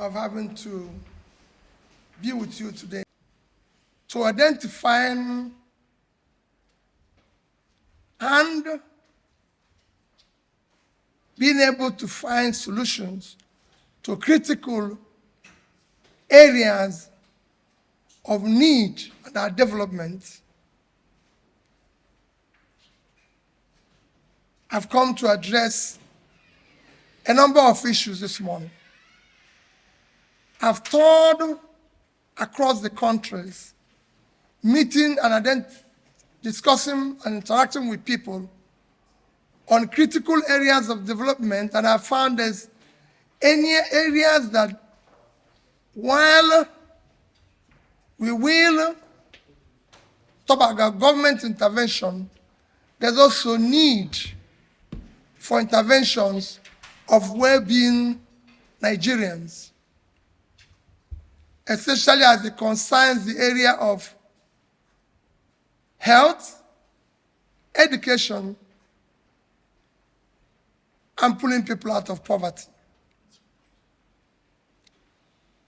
of having to be with you today to identify and being able to find solutions to critical areas of need and our development. I've come to address a number of issues this morning. I've toured across the countries, meeting and discussing and interacting with people on critical areas of development, and I found there's any areas that while we will talk about government intervention, there's also need for interventions of well-being Nigerians, especially as it concerns the area of health, education, and pulling people out of poverty.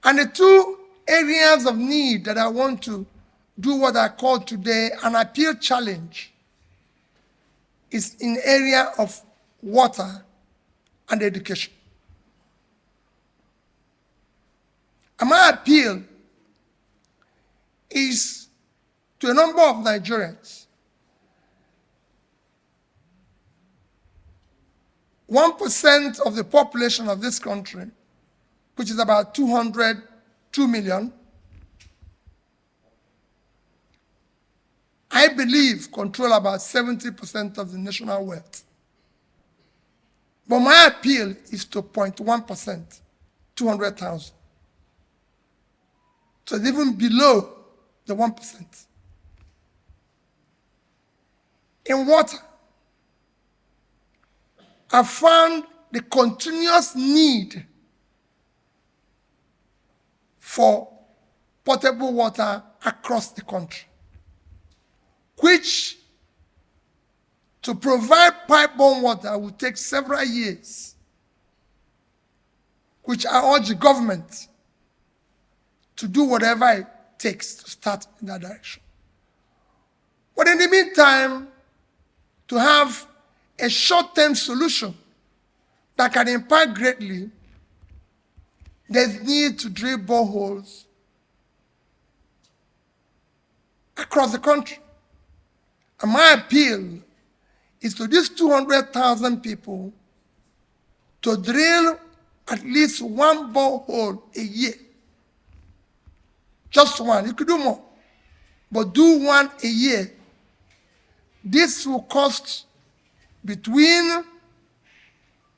And the two areas of need that I want to do what I call today an appeal challenge is in area of water and education. And my appeal is to a number of Nigerians. 1% of the population of this country, which is about 202 million, I believe control about 70% of the national wealth. But my appeal is to 0.1%, 200,000. So it's even below the 1%. In water, I found the continuous need for potable water across the country, which to provide pipe-borne water will take several years, which I urge the government to do whatever it takes to start in that direction. But in the meantime, to have a short-term solution that can impact greatly, there's need to drill boreholes across the country. And my appeal is to these 200,000 people to drill at least one borehole a year. Just one. You could do more, but do one a year. This will cost between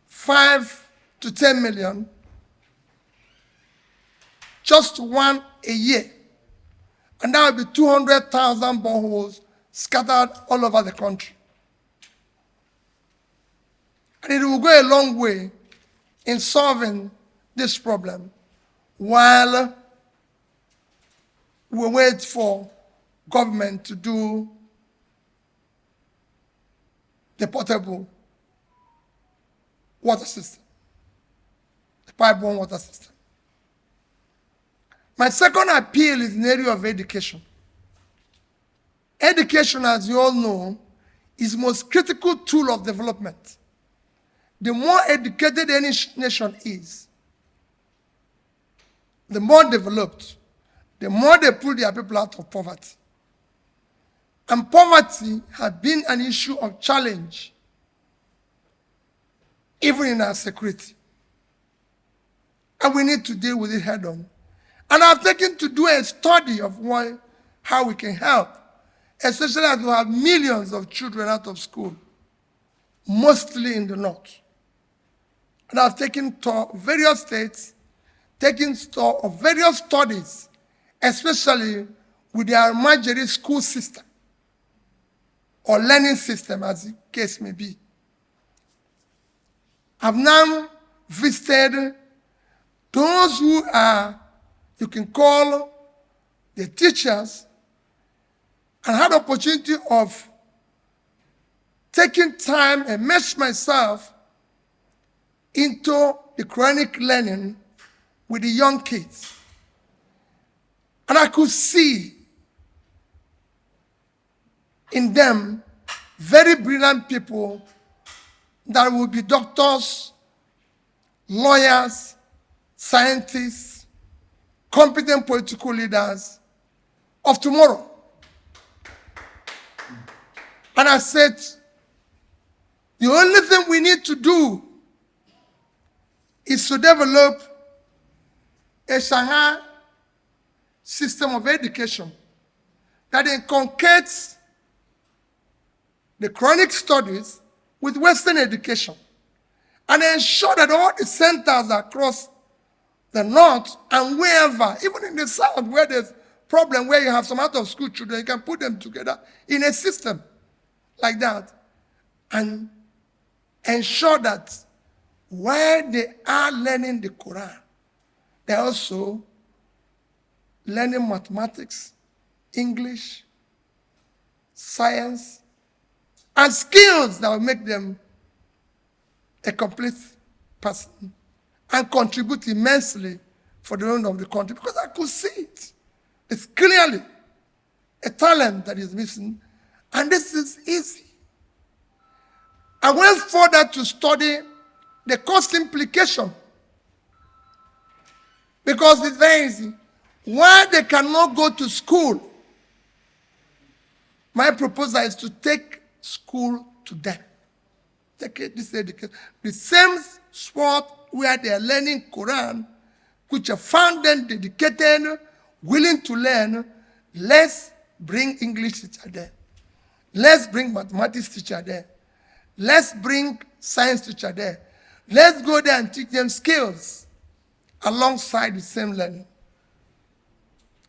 5 to 10 million, just one a year. And that will be 200,000 boreholes scattered all over the country. And it will go a long way in solving this problem while we wait for government to do the potable water system, the pipe-borne water system. My second appeal is in the area of education. Education, as you all know, is the most critical tool of development. The more educated any nation is, the more developed, the more they pull their people out of poverty. And poverty has been an issue of challenge, even in our security. And we need to deal with it head on. And I've taken to do a study of how we can help, especially as we have millions of children out of school, mostly in the north. And I've taken to various states, taken stock of various studies, especially with their Almajiri school system or learning system, as the case may be. I've now visited those who are, you can call the teachers, and had the opportunity of taking time and immerse myself into the Quranic learning with the young kids. And I could see in them very brilliant people that will be doctors, lawyers, scientists, competent political leaders of tomorrow. And I said, the only thing we need to do is to develop a Shanghai system of education that inculcates the chronic studies with Western education and ensure that all the centers across the north and wherever, even in the south where there's problem where you have some out-of-school children, you can put them together in a system like that and ensure that while they are learning the Quran, they're also learning mathematics, English, science, and skills that will make them a complete person and contribute immensely for the run of the country. Because I could see it. It's clearly a talent that is missing, and this is easy. I went further to study the cost implication because it's very easy. Why they cannot go to school? My proposal is to take school to them. Take this education. The same spot where they are learning Quran, which are found them dedicated, willing to learn. Let's bring English teacher there. Let's bring mathematics teacher there. Let's bring science teacher there. Let's go there and teach them skills alongside the same learning.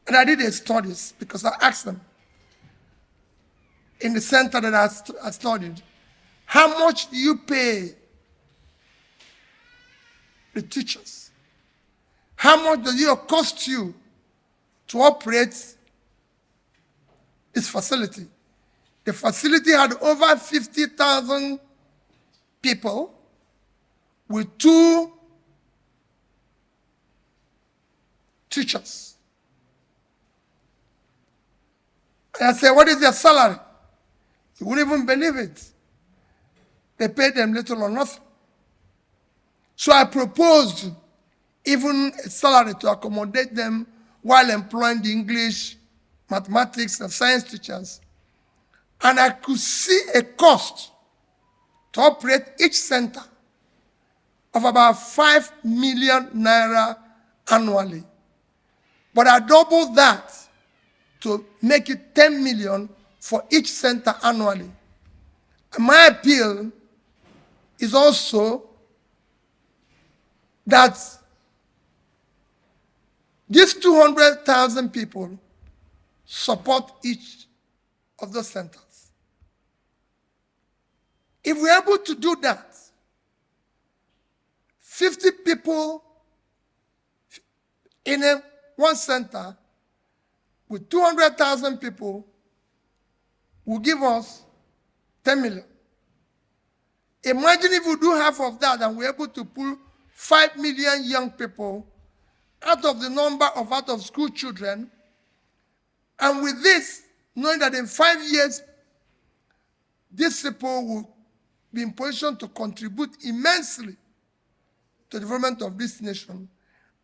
And I did a studies because I asked them in the center that I studied, how much do you pay the teachers? How much does it cost you to operate this facility? The facility had over 50,000 people with 2 teachers. And I said, what is their salary? You wouldn't even believe it. They paid them little or nothing. So I proposed even a salary to accommodate them while employing the English, mathematics, and science teachers. And I could see a cost to operate each center of about 5 million naira annually. But I doubled that to make it 10 million for each center annually. And my appeal is also that these 200,000 people support each of those centers. If we're able to do that, 50 people in one center with 200,000 people will give us 10 million. Imagine if we do half of that and we're able to pull 5 million young people out of the number of out-of-school children, and with this, knowing that in 5 years, these people will be in position to contribute immensely to the development of this nation,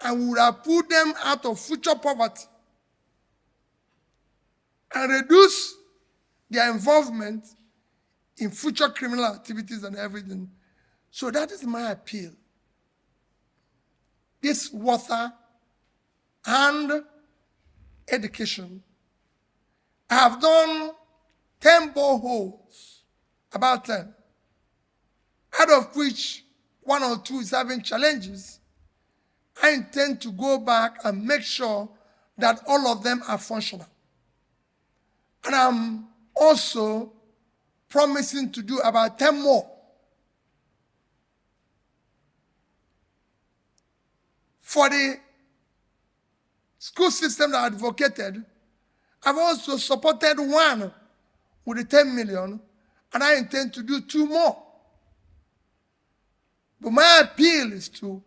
and we would have pulled them out of future poverty and reduce their involvement in future criminal activities and everything. So that is my appeal. This water and education. I have done 10 boreholes, about 10, out of which 1 or 2 is having challenges. I intend to go back and make sure that all of them are functional. And I'm also promising to do about 10 more. For the school system that I advocated, I've also supported 1 with the 10 million, and I intend to do 2 more. But my appeal is to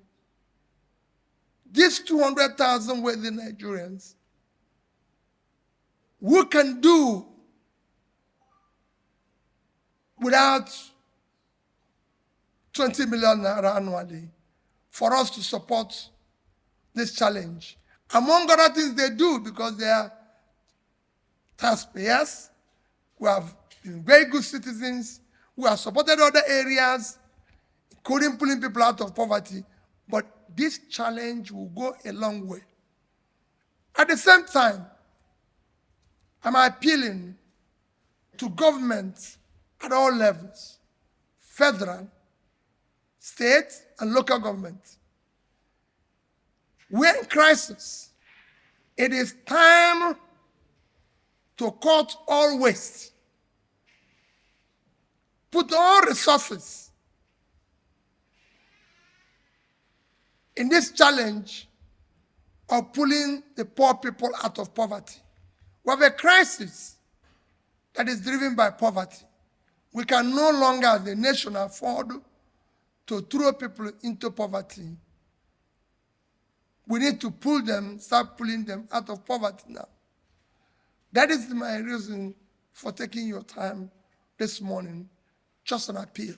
these 200,000 wealthy Nigerians who can do without 20 million naira annually for us to support this challenge. Among other things they do, because they are taxpayers who have been very good citizens, who have supported other areas, including pulling people out of poverty. But this challenge will go a long way. At the same time, I'm appealing to governments at all levels, federal, state, and local government. We're in crisis. It is time to cut all waste, put all resources in this challenge of pulling the poor people out of poverty. We have a crisis that is driven by poverty. We can no longer, as a nation, afford to throw people into poverty. We need to pull them, start pulling them out of poverty now. That is my reason for taking your time this morning. Just an appeal.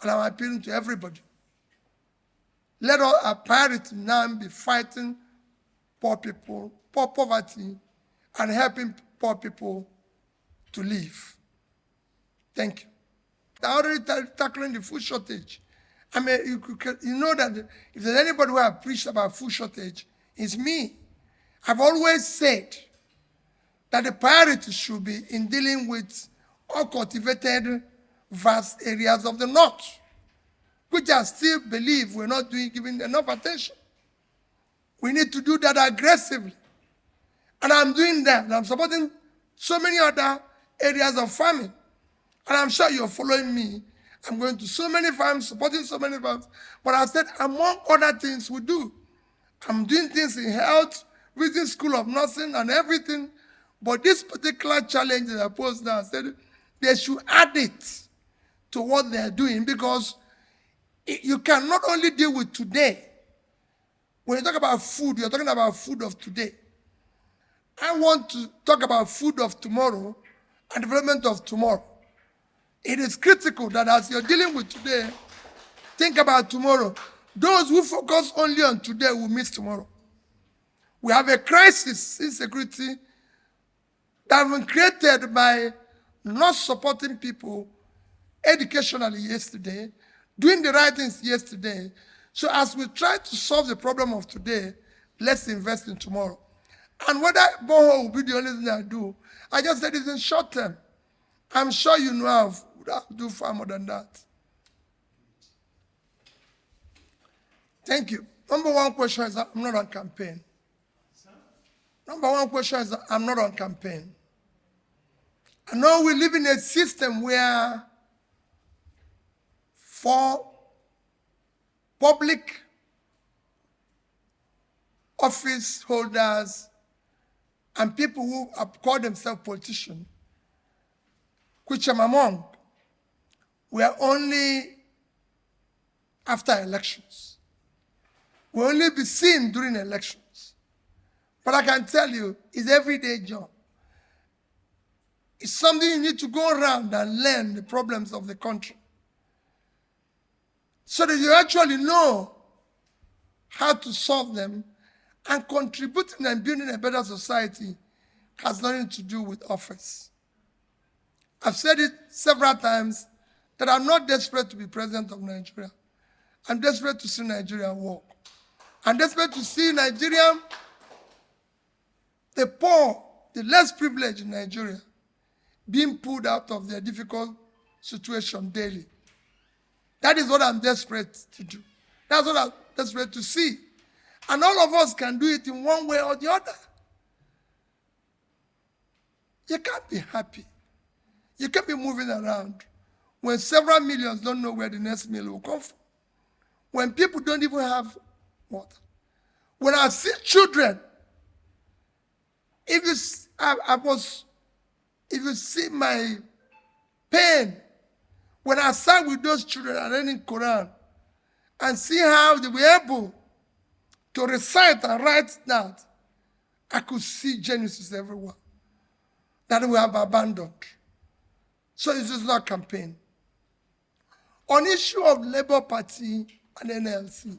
And I'm appealing to everybody. Let our priority now be fighting poor people, poverty, and helping poor people to live. Thank you. I already tackling the food shortage. I mean, you know that if there's anybody who has preached about food shortage, it's me. I've always said that the priority should be in dealing with uncultivated, vast areas of the north, which I still believe we're not giving enough attention. We need to do that aggressively. And I'm doing that. I'm supporting so many other areas of farming. And I'm sure you're following me. I'm going to so many farms, supporting so many farms. But I said, among other things we do, I'm doing things in health, visiting school of nursing and everything. But this particular challenge that I posed now, I said they should add it to what they're doing, because you can not only deal with today. When you talk about food, you're talking about food of today. I want to talk about food of tomorrow and development of tomorrow. It is critical that as you're dealing with today, think about tomorrow. Those who focus only on today will miss tomorrow. We have a crisis in security that has been created by not supporting people educationally yesterday, doing the right things yesterday. So as we try to solve the problem of today, let's invest in tomorrow. And whether borehole will be the only thing I do, I just said it's in short term. I'm sure you know how to do far more than that. Thank you. Number one question is I'm not on campaign. Number one question is I'm not on campaign. I know we live in a system where for public office holders and people who call themselves politicians, which I'm among, we are only after elections. We only be seen during elections. But I can tell you, it's everyday job. It's something you need to go around and learn the problems of the country, so that you actually know how to solve them, and contributing and building a better society has nothing to do with office. I've said it several times that I'm not desperate to be president of Nigeria. I'm desperate to see Nigeria work. I'm desperate to see Nigeria, the poor, the less privileged in Nigeria, being pulled out of their difficult situation daily. That is what I'm desperate to do. That's what I'm desperate to see. And all of us can do it in one way or the other. You can't be happy. You can't be moving around when several millions don't know where the next meal will come from. When people don't even have water. When I see children, if you see my pain, when I sat with those children and reading Quran and see how they were able to recite and write that, I could see Genesis everywhere that we have abandoned. So it is not campaign. On issue of Labour Party and NLC,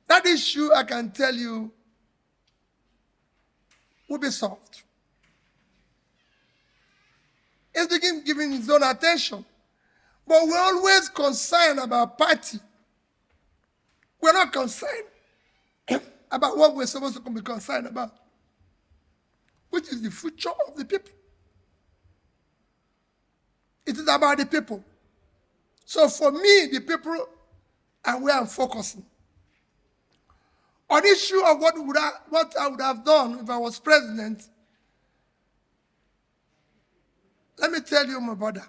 that issue, I can tell you, will be solved. It's begin giving its own attention. But we're always concerned about party. We're not concerned about what we're supposed to be concerned about, which is the future of the people. It is about the people. So for me, the people are where I'm focusing. On the issue of what I would have done if I was president, let me tell you, my brother.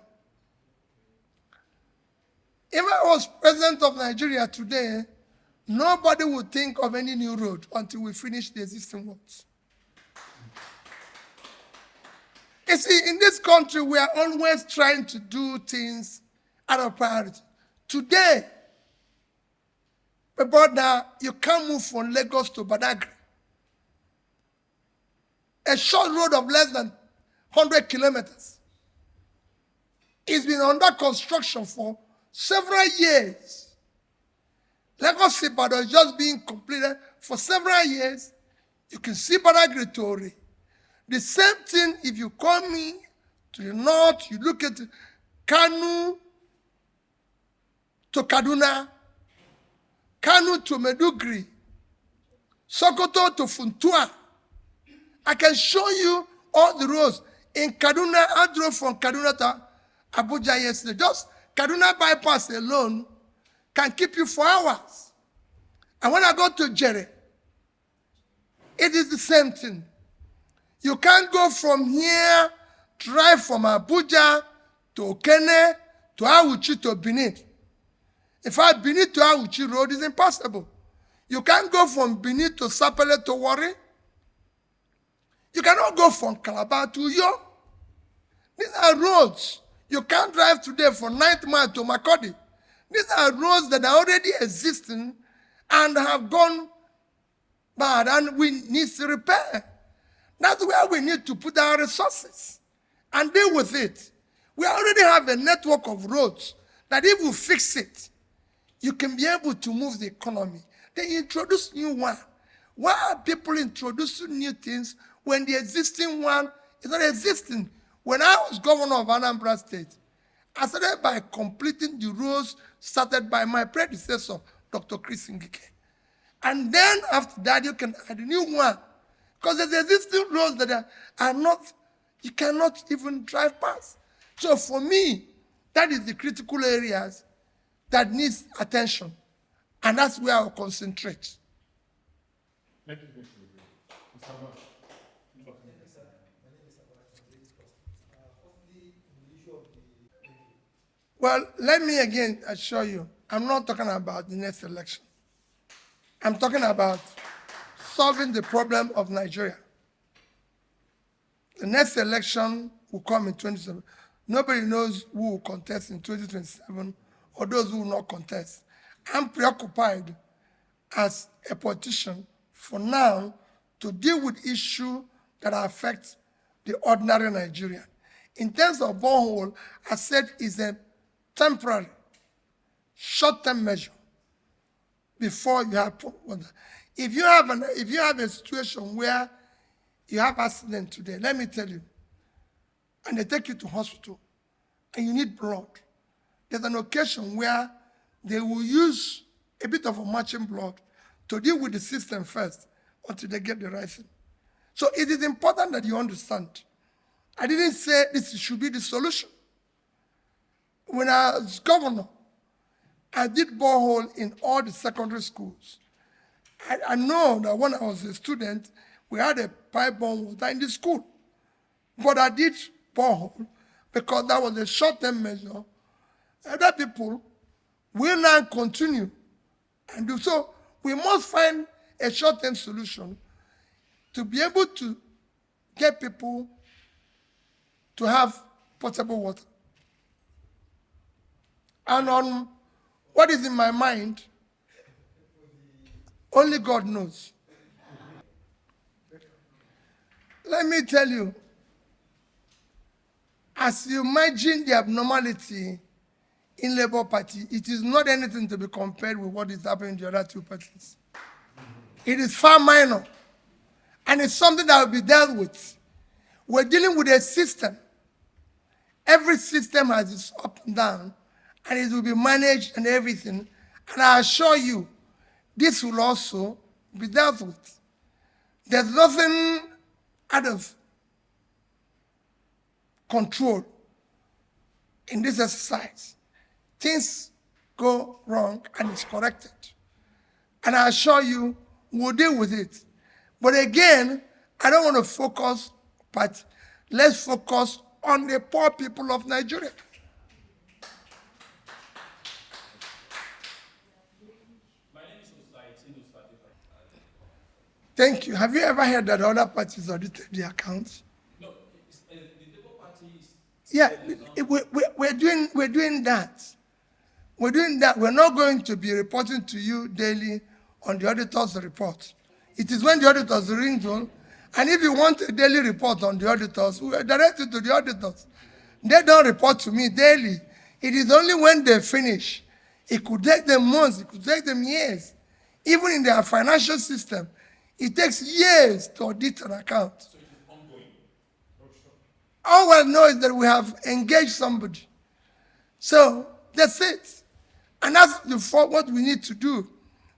If I was president of Nigeria today, nobody would think of any new road until we finish the existing ones. You see, in this country, we are always trying to do things out of priority. Today, my brother, you can't move from Lagos to Badagry. A short road of less than 100 kilometers. It's been under construction for several years. Lagos Ibadan is just being completed for several years. You can see Badagry to Ore. The same thing if you come in to the north, you look at Kanu to Kaduna, Kanu to Medugri, Sokoto to Funtua. I can show you all the roads. In Kaduna, I drove from Kaduna to Abuja yesterday. Just Kaduna bypass alone can keep you 4 hours. And when I go to Jere, it is the same thing. You can't go from here, drive from Abuja to Okene, to Awuchi, to Benin. In fact, Benin to Awuchi road is impossible. You can't go from Benin to Sapele to Warri. You cannot go from Calabar to Uyo. These are roads. You can't drive today from 9th Mile to Makodi. These are roads that are already existing and have gone bad, and we need to repair. That's where we need to put our resources and deal with it. We already have a network of roads that if we fix it, you can be able to move the economy. Then you introduce new one. Why are people introducing new things when the existing one is not existing? When I was governor of Anambra State, I started by completing the roads started by my predecessor, Dr. Chris Ngike. And then after that, you can add a new one. Because there's existing roads that are not, you cannot even drive past. So for me, that is the critical areas that needs attention. And that's where I'll concentrate. Well, let me again assure you, I'm not talking about the next election. I'm talking about solving the problem of Nigeria. The next election will come in 2027. Nobody knows who will contest in 2027 or those who will not contest. I'm preoccupied as a politician for now to deal with issues that affect the ordinary Nigerian. In terms of borehole, I said it's a temporary, short-term measure before you have water. If you have a situation where you have accident today, let me tell you, and they take you to hospital, and you need blood, there's an occasion where they will use a bit of a matching blood to deal with the system first until they get the right thing. So it is important that you understand. I didn't say this should be the solution. When I was governor, I did borehole in all the secondary schools. I know that when I was a student, we had a pipe-borne water in the school. But I did borehole because that was a short-term measure. Other people will now continue and do so. We must find a short-term solution to be able to get people to have potable water. And on what is in my mind, Only God knows. Let me tell you, as you imagine the abnormality in Labour Party, it is not anything to be compared with what is happening in the other two parties. It is far minor, and it's something that will be dealt with. We're dealing with a system. Every system has its up and down, and it will be managed and everything. And I assure you, this will also be dealt with. There's nothing out of control in this exercise. Things go wrong and it's corrected. And I assure you, we'll deal with it. But again, I don't want to focus, but let's focus on the poor people of Nigeria. My name is Thank you. Have you ever heard that other parties audited the accounts? No, the Labour Party is... Yeah, we're doing that. We're doing that. We're not going to be reporting to you daily on the auditor's report. It is when the auditors ring on, and if you want a daily report on the auditors, we direct it to the auditors. They don't report to me daily. It is only when they finish. It could take them months, it could take them years. Even in their financial system, it takes years to audit an account. So it is ongoing. All I know is that we have engaged somebody. So that's it. And that's what we need to do.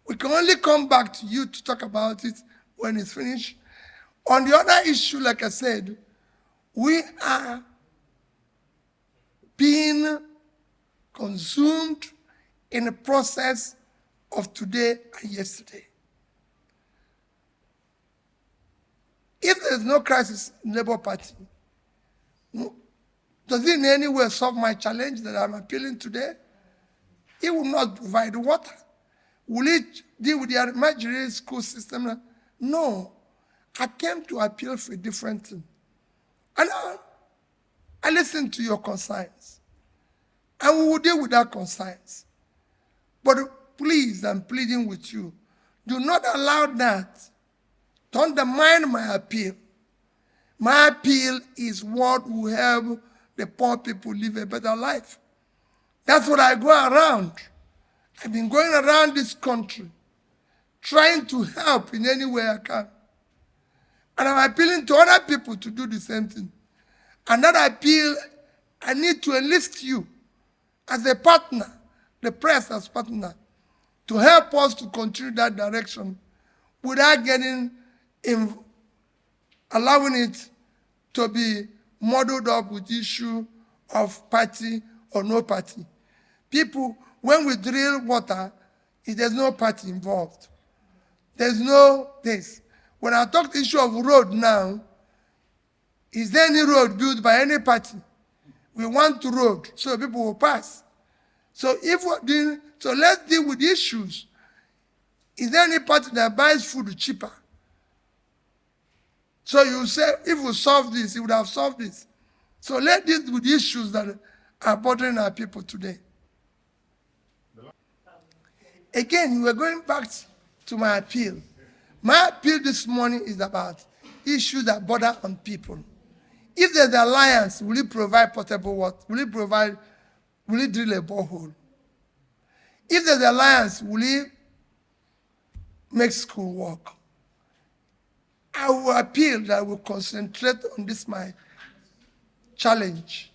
We can only come back to you to talk about it when it's finished. On the other issue, like I said, we are being consumed in the process of today and yesterday. If there's no crisis in the Labour Party, does it in any way solve my challenge that I'm appealing today? It will not provide water. Will it deal with the imaginary school system? No. I came to appeal for a different thing. And I listened to your concerns. And we will deal with that concerns. But please, I'm pleading with you, do not allow that to undermine my appeal. My appeal is what will help the poor people live a better life. That's what I go around. I've been going around this country trying to help in any way I can. And I'm appealing to other people to do the same thing. And that appeal, I need to enlist you as a partner, the press as partner, to help us to continue that direction without allowing it to be muddled up with the issue of party or no party. People, when we drill water, there's no party involved. There's no this. When I talk the issue of road now, is there any road built by any party? We want the road so people will pass. So let's deal with the issues. Is there any party that buys food cheaper? So you say, if we solve this, it would have solved this. So let's deal with the issues that are bothering our people today. Again, we're going back to my appeal. My appeal this morning is about issues that bother on people. If there's an alliance, will it provide potable water? Will it drill a borehole? If there's an alliance, will it make school work? I will appeal that I will concentrate on this my challenge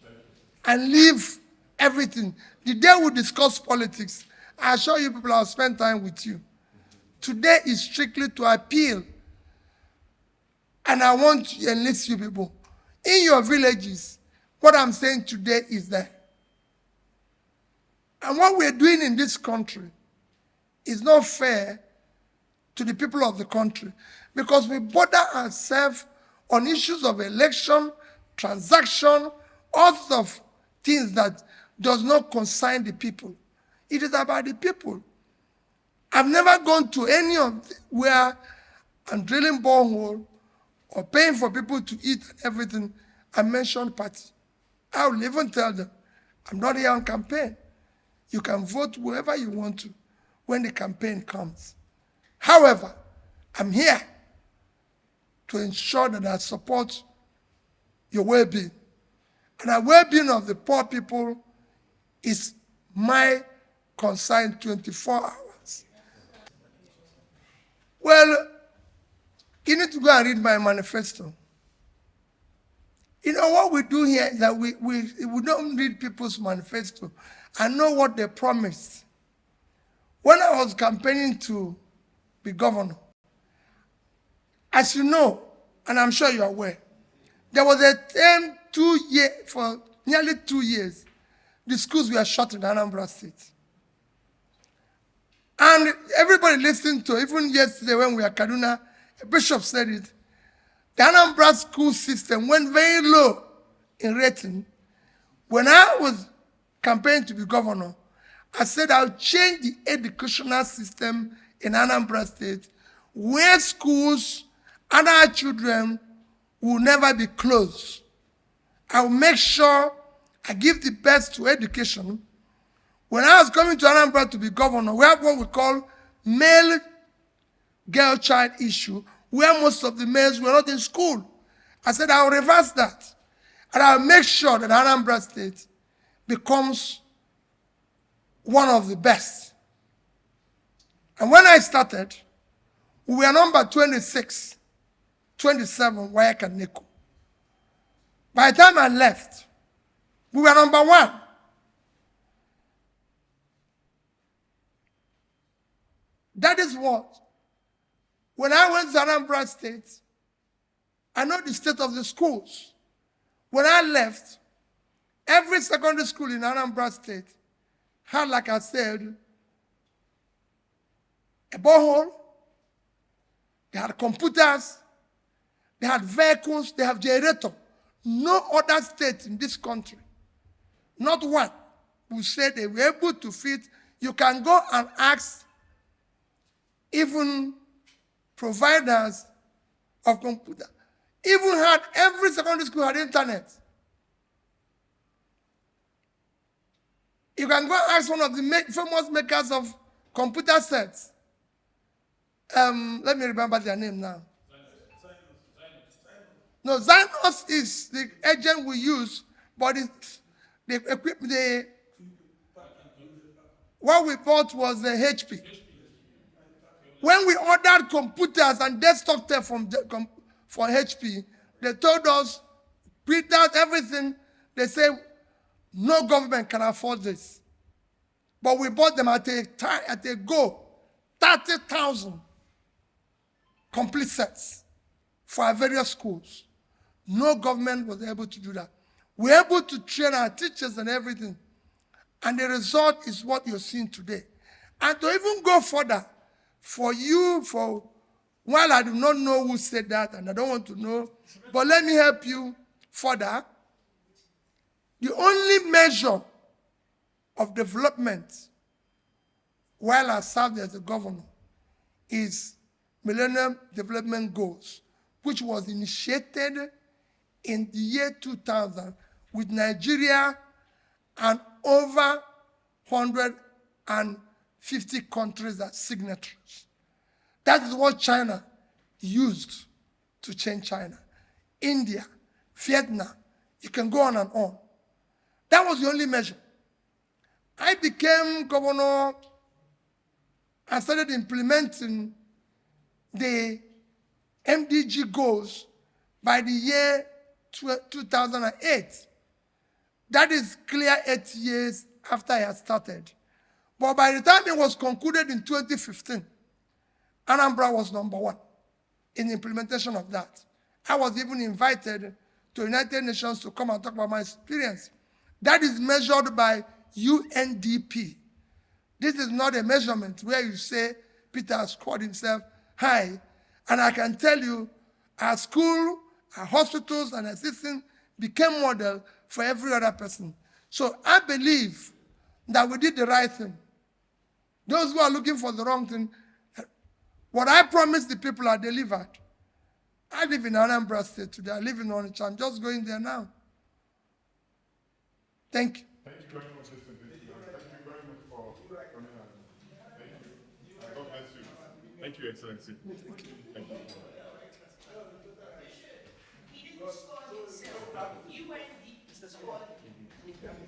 and leave everything. The day we discuss politics, I assure you people I'll spend time with you. Today is strictly to appeal. And I want to enlist you people. In your villages, what I'm saying today is that. And what we're doing in this country is not fair to the people of the country because we bother ourselves on issues of election, transaction, all sorts of things that does not concern the people. It is about the people. I've never gone to any of where I'm drilling borehole or paying for people to eat and everything. I mentioned party. I will even tell them, I'm not here on campaign. You can vote whoever you want to when the campaign comes. However, I'm here to ensure that I support your well-being. And the well-being of the poor people is my concern 24 hours. Well, you need to go and read my manifesto. You know what we do here is that we don't read people's manifesto and know what they promised. When I was campaigning to be governor, as you know, and I'm sure you're aware, there was a time for nearly 2 years, the schools were shut in Anambra State. And everybody listened to, even yesterday when we were at Kaduna, a bishop said it, the Anambra school system went very low in rating. When I was campaigning to be governor, I said I'll change the educational system in Anambra State where schools and our children will never be closed. I'll make sure I give the best to education. When I was coming to Anambra to be governor, we have what we call male-girl child issue, where most of the males were not in school. I said I'll reverse that. And I'll make sure that Anambra State becomes one of the best. And when I started, we were number 26, 27, Wike and Neko. By the time I left, we were number 1. That is what, when I went to Anambra State, I know the state of the schools. When I left, every secondary school in Anambra State had, like I said, a borehole, they had computers, they had vehicles, they have generator. No other state in this country, not one, will say they were able to fit. You can go and ask even providers of computer. Even had, every secondary school had internet. You can go ask one of the famous makers of computer sets. Let me remember their name now. No, Zynos is the agent we use, but it's the equipment. What we bought was the HP. When we ordered computers and desktop tech for HP, they told us, print out everything. They say, no government can afford this. But we bought them at a go, 30,000 complete sets for our various schools. No government was able to do that. We were able to train our teachers and everything. And the result is what you're seeing today. And to even go further, while I do not know who said that, and I don't want to know, but let me help you further. The only measure of development while I served as a governor is Millennium Development Goals, which was initiated in the year 2000 with Nigeria and over 150 countries as signatories. That is what China used to change China. India, Vietnam, you can go on and on. That was the only measure. I became governor and started implementing the MDG goals by the year 2008. That is clear 8 years after I had started. But by the time it was concluded in 2015, Anambra was number 1 in the implementation of that. I was even invited to the United Nations to come and talk about my experience. That is measured by UNDP. This is not a measurement where you say Peter has scored himself high. And I can tell you, our school, our hospitals, and our system became model for every other person. So I believe that we did the right thing. Those who are looking for the wrong thing, what I promised the people I delivered. I live in Anambra State today. I live in Onitsha. I'm just going there now. Thank you. Thank you very much, Mr. Thank you very much for coming out. Thank you. God bless you. Thank you, Excellency. Thank you. He didn't score himself. UN scored him.